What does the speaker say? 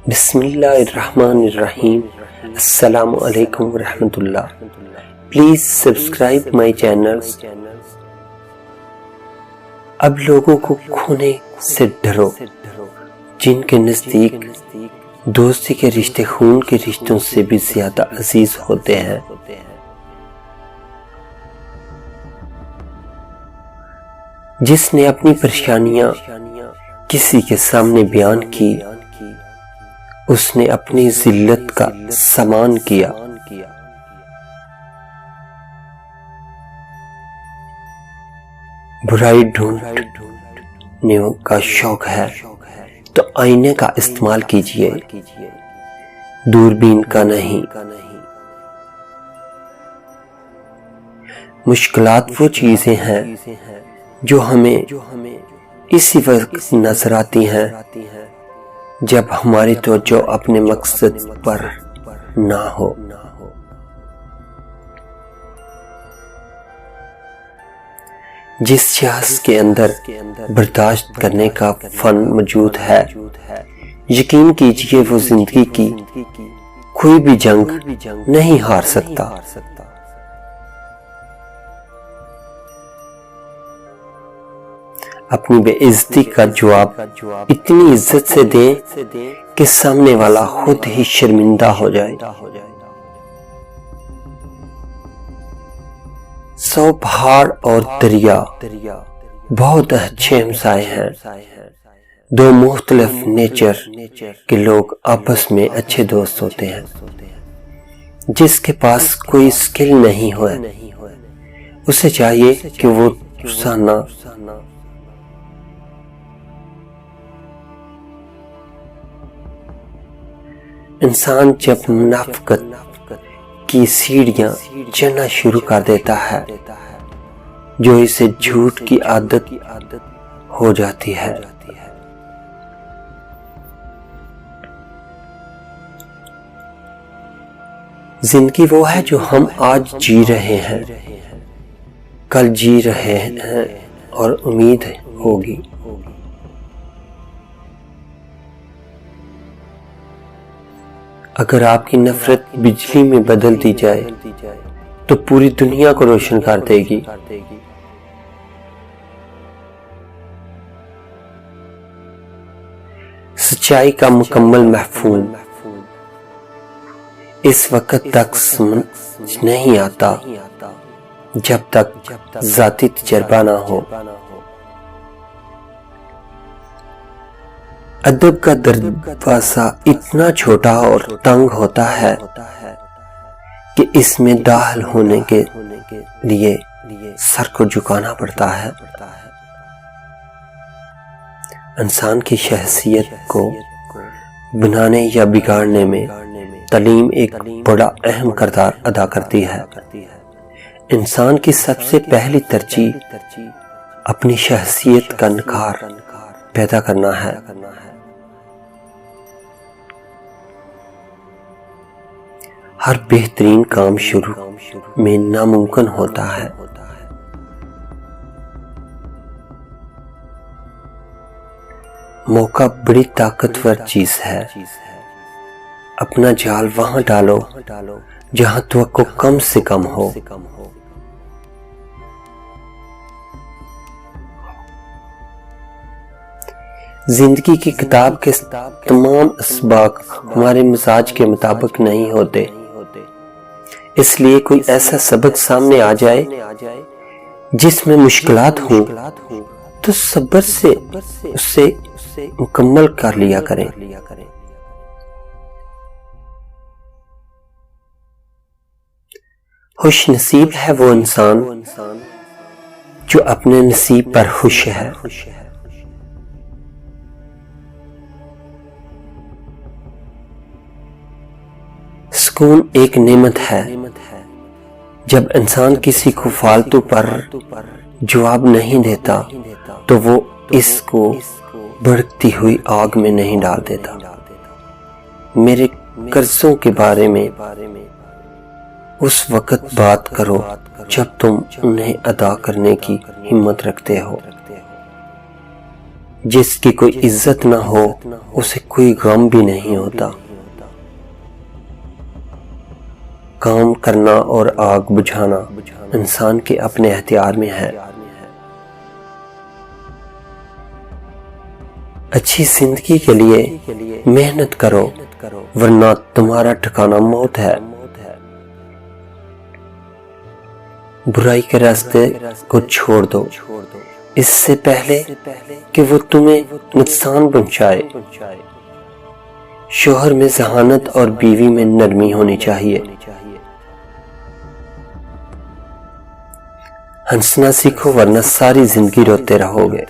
بسم اللہ الرحمن الرحیم۔ السلام علیکم ورحمۃ اللہ۔ Please subscribe my channel. اب لوگوں کو کھونے سے ڈرو جن کے نزدیک دوستی کے رشتے خون کے رشتوں سے بھی زیادہ عزیز ہوتے ہیں۔ جس نے اپنی پریشانیاں کسی کے سامنے بیان کی، اس نے اپنی ذلت کا سامان کیا۔ برائی ڈھونڈنے کا شوق ہے تو آئینے کا استعمال کیجئے، دوربین کا نہیں۔ مشکلات وہ چیزیں ہیں جو ہمیں اسی وقت نظر آتی ہیں جب ہماری توجہ اپنے مقصد پر نہ ہو۔ جس شخص کے اندر برداشت کرنے کا فن موجود ہے، یقین کیجئے وہ زندگی کی کوئی بھی جنگ نہیں ہار سکتا۔ اپنی بے عزتی کا جواب اتنی عزت سے دیں کہ سامنے والا خود ہی شرمندہ ہو جائے۔ 100 پہاڑ اور دریا بہت اچھے ہمسائے ہیں۔ 2 مختلف نیچر کے لوگ آپس میں اچھے دوست ہوتے ہیں۔ جس کے پاس کوئی سکل نہیں ہے اسے چاہیے کہ وہ روزانہ انسان جب منافقت کی سیڑھیاں چڑھنا شروع کر دیتا ہے جو اسے جھوٹ کی عادت ہو جاتی ہے، زندگی وہ ہے جو ہم آج جی رہے ہیں، کل جی رہے ہیں اور امید ہوگی۔ اگر آپ کی نفرت بجلی میں بدل دی جائے تو پوری دنیا کو روشن کر دے گی۔ سچائی کا مکمل مفہوم اس وقت تک سمجھ نہیں آتا جب تک ذاتی تجربہ نہ ہو۔ ادب کا دروازہ اتنا چھوٹا اور تنگ ہوتا ہے کہ اس میں داخل ہونے کے لیے سر کو جھکانا پڑتا ہے۔ انسان کی شخصیت کو بنانے یا بگاڑنے میں تعلیم ایک بڑا اہم کردار ادا کرتی ہے۔ انسان کی سب سے پہلی ترجیح اپنی شخصیت کا نکھار پیدا کرنا ہے۔ ہر بہترین کام شروع میں ناممکن ہوتا ہے۔ موقع بڑی طاقتور چیز ہے۔ اپنا جال وہاں ڈالو جہاں توقع کم سے کم ہو۔ زندگی کی کتاب کے تمام اسباق ہمارے مزاج کے مطابق نہیں ہوتے، اس لیے کوئی ایسا سبق سامنے آ جائے جس میں مشکلات ہوں تو صبر سے اسے مکمل کر لیا کریں۔ خوش نصیب ہے وہ انسان جو اپنے نصیب پر خوش ہے۔ سکون ایک نعمت ہے۔ جب انسان کسی کو فالتو پر جواب نہیں دیتا تو وہ اس کو بھڑکتی ہوئی آگ میں نہیں ڈال دیتا۔ میرے قرضوں کے بارے میں اس وقت بات کرو جب تم انہیں ادا کرنے کی ہمت رکھتے ہو۔ جس کی کوئی عزت نہ ہو اسے کوئی غم بھی نہیں ہوتا۔ کام کرنا اور آگ بجھانا انسان کے اپنے اختیار میں ہے۔ اچھی زندگی کے لیے محنت کرو ورنہ تمہارا ٹھکانہ موت ہے۔ برائی کے راستے کو چھوڑ دو اس سے پہلے کہ وہ تمہیں نقصان پہنچائے۔ شوہر میں ذہانت اور بیوی میں نرمی ہونی چاہیے۔ ہنسنا سیکھو ورنہ ساری زندگی روتے رہو گے۔